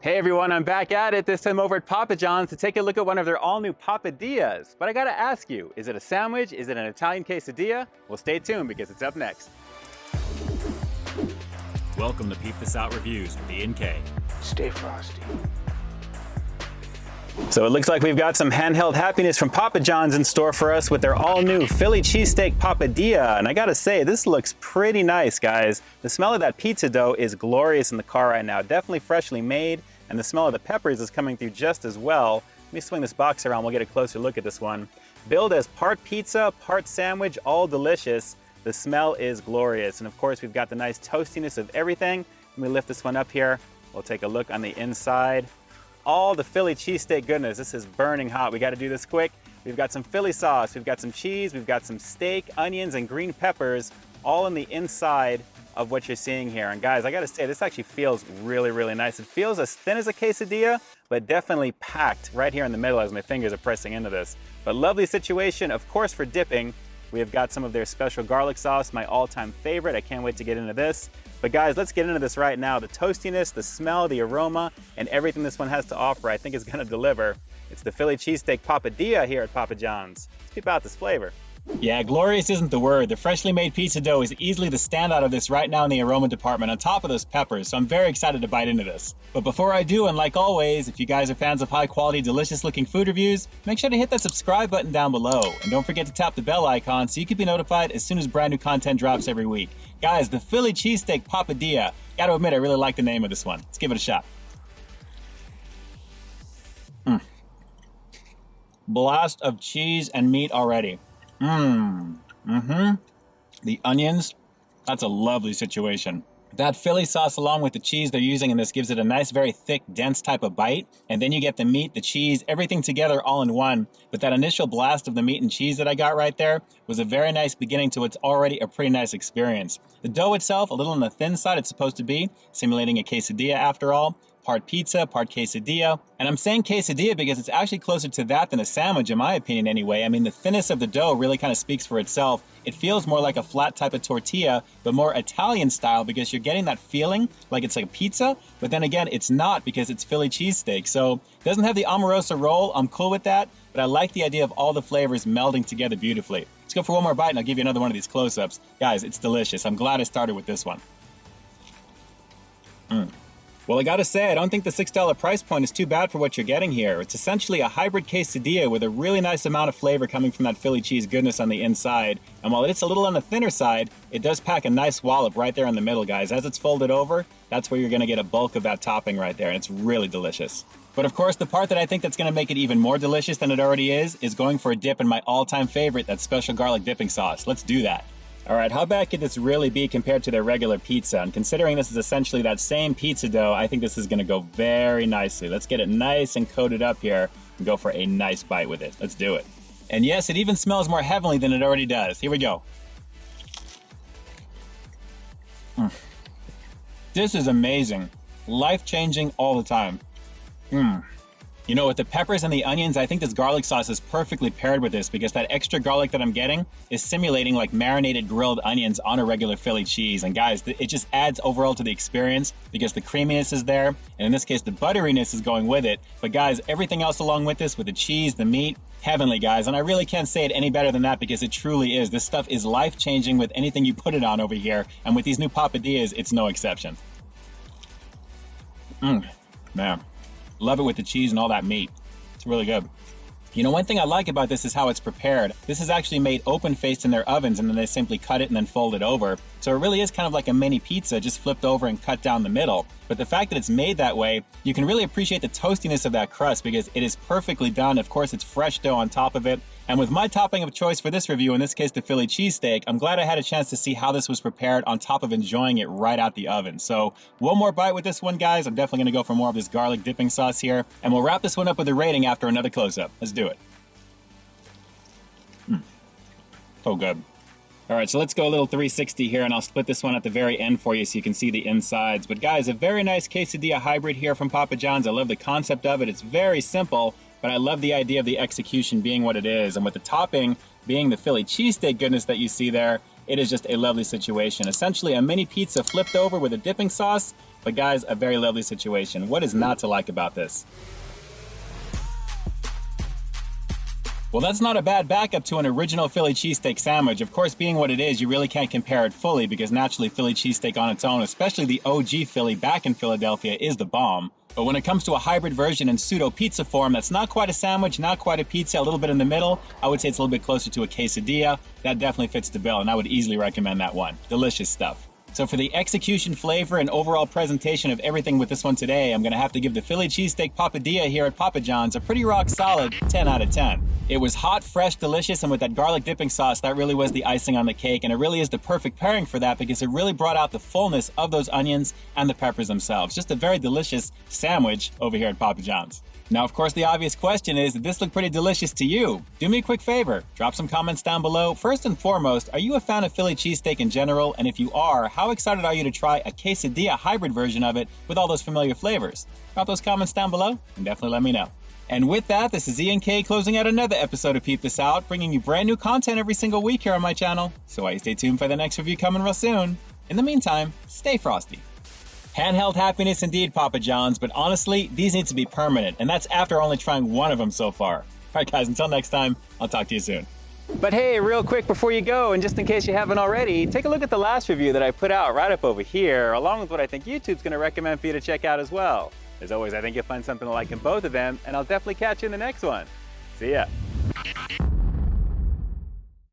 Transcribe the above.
Hey everyone, I'm back at it, this time over at Papa John's to take a look at one of their all-new papadia. But I gotta ask you, is it a sandwich? Is it an Italian quesadilla? Well, stay tuned because it's up next. Welcome to Peep This Out Reviews with Ian K. Stay frosty. So it looks like we've got some handheld happiness from Papa John's in store for us with their all-new Philly cheesesteak papadia. And I gotta say, this looks pretty nice, guys. The smell of that pizza dough is glorious in the car right now. Definitely freshly made, and the smell of the peppers is coming through just as well. Let me swing this box around, we'll get a closer look at this one. Billed as part pizza, part sandwich, all delicious. The smell is glorious. And of course, we've got the nice toastiness of everything. Let me lift this one up here. We'll take a look on the inside. All the Philly cheesesteak goodness. This is burning hot. We got to do this quick. We've got some Philly sauce, we've got some cheese, we've got some steak, onions, and green peppers, all in the inside of what you're seeing here. And guys, I got to say, this actually feels really, really nice. It feels as thin as a quesadilla, but definitely packed right here in the middle as my fingers are pressing into this. But lovely situation, of course, for dipping. We have got some of their special garlic sauce, my all-time favorite. I can't wait to get into this. But guys, let's get into this right now. The toastiness, the smell, the aroma, and everything this one has to offer, I think is gonna deliver. It's the Philly cheesesteak papadia here at Papa John's. Let's peep out this flavor. Yeah, glorious isn't the word. The freshly made pizza dough is easily the standout of this right now in the aroma department on top of those peppers, so I'm very excited to bite into this. But before I do, and like always, if you guys are fans of high quality, delicious looking food reviews, make sure to hit that subscribe button down below. And don't forget to tap the bell icon so you can be notified as soon as brand new content drops every week. Guys, the Philly cheesesteak papadia. Gotta admit, I really like the name of this one. Let's give it a shot. Blast of cheese and meat already. The onions, that's a lovely situation. That Philly sauce along with the cheese they're using in this gives it a nice, very thick, dense type of bite. And then you get the meat, the cheese, everything together all in one. But that initial blast of the meat and cheese that I got right there was a very nice beginning to what's already a pretty nice experience. The dough itself, a little on the thin side it's supposed to be, simulating a quesadilla after all. Part pizza, part quesadilla. And I'm saying quesadilla because it's actually closer to that than a sandwich in my opinion anyway. I mean, the thinness of the dough really kind of speaks for itself. It feels more like a flat type of tortilla, but more Italian style because you're getting that feeling like it's like a pizza, but then again, it's not because it's Philly cheesesteak. So it doesn't have the Amorosa roll, I'm cool with that, but I like the idea of all the flavors melding together beautifully. Let's go for one more bite and I'll give you another one of these close-ups. Guys, it's delicious. I'm glad I started with this one. Well, I gotta say, I don't think the $6 price point is too bad for what you're getting here. It's essentially a hybrid quesadilla with a really nice amount of flavor coming from that Philly cheese goodness on the inside. And while it's a little on the thinner side, it does pack a nice wallop right there in the middle, guys. As it's folded over, that's where you're gonna get a bulk of that topping right there, and it's really delicious. But of course, the part that I think that's gonna make it even more delicious than it already is going for a dip in my all-time favorite, that special garlic dipping sauce. Let's do that. All right, how bad could this really be compared to their regular pizza? And considering this is essentially that same pizza dough, I think this is gonna go very nicely. Let's get it nice and coated up here and go for a nice bite with it. Let's do it. And yes, it even smells more heavenly than it already does. Here we go. This is amazing. Life-changing all the time. You know, with the peppers and the onions, I think this garlic sauce is perfectly paired with this because that extra garlic that I'm getting is simulating like marinated grilled onions on a regular Philly cheese. And guys, it just adds overall to the experience because the creaminess is there. And in this case, the butteriness is going with it. But guys, everything else along with this, with the cheese, the meat, heavenly, guys. And I really can't say it any better than that because it truly is. This stuff is life-changing with anything you put it on over here. And with these new papadias, it's no exception. Man. Love it with the cheese and all that meat. It's really good. You know, one thing I like about this is how it's prepared. This is actually made open-faced in their ovens and then they simply cut it and then fold it over. So it really is kind of like a mini pizza just flipped over and cut down the middle. But the fact that it's made that way, you can really appreciate the toastiness of that crust because it is perfectly done. Of course, it's fresh dough on top of it. And with my topping of choice for this review, in this case the Philly cheesesteak, I'm glad I had a chance to see how this was prepared on top of enjoying it right out the oven. So one more bite with this one, guys. I'm definitely gonna go for more of this garlic dipping sauce here. And we'll wrap this one up with a rating after another close-up. Let's do it. So good. All right, so let's go a little 360 here, and I'll split this one at the very end for you so you can see the insides. But guys, a very nice quesadilla hybrid here from Papa John's. I love the concept of it. It's very simple, but I love the idea of the execution being what it is. And with the topping being the Philly cheesesteak goodness that you see there, It is just a lovely situation. Essentially a mini pizza flipped over with a dipping sauce, but guys, a very lovely situation. What is not to like about this? Well, that's not a bad backup to an original Philly cheesesteak sandwich. Of course, being what it is, you really can't compare it fully because naturally Philly cheesesteak on its own, especially the OG Philly back in Philadelphia, is the bomb. But when it comes to a hybrid version in pseudo pizza form, that's not quite a sandwich, not quite a pizza, a little bit in the middle, I would say it's a little bit closer to a quesadilla. That definitely fits the bill, and I would easily recommend that one. Delicious stuff. So for the execution, flavor, and overall presentation of everything with this one today, I'm going to have to give the Philly cheesesteak papadia here at Papa John's a pretty rock solid 10 out of 10. It was hot, fresh, delicious, and with that garlic dipping sauce, that really was the icing on the cake, and it really is the perfect pairing for that because it really brought out the fullness of those onions and the peppers themselves. Just a very delicious sandwich over here at Papa John's. Now, of course, the obvious question is, did this look pretty delicious to you? Do me a quick favor, drop some comments down below. First and foremost, are you a fan of Philly cheesesteak in general? And if you are, how excited are you to try a quesadilla hybrid version of it with all those familiar flavors? Drop those comments down below and definitely let me know. And with that, this is Ian K closing out another episode of Peep This Out, bringing you brand new content every single week here on my channel. So why you stay tuned for the next review coming real soon. In the meantime, stay frosty. Handheld happiness indeed, Papa John's, but honestly, these need to be permanent, and that's after only trying one of them so far. All right, guys, until next time, I'll talk to you soon. But hey, real quick before you go, and just in case you haven't already, take a look at the last review that I put out right up over here, along with what I think YouTube's going to recommend for you to check out as well. As always, I think you'll find something to like in both of them, and I'll definitely catch you in the next one. See ya.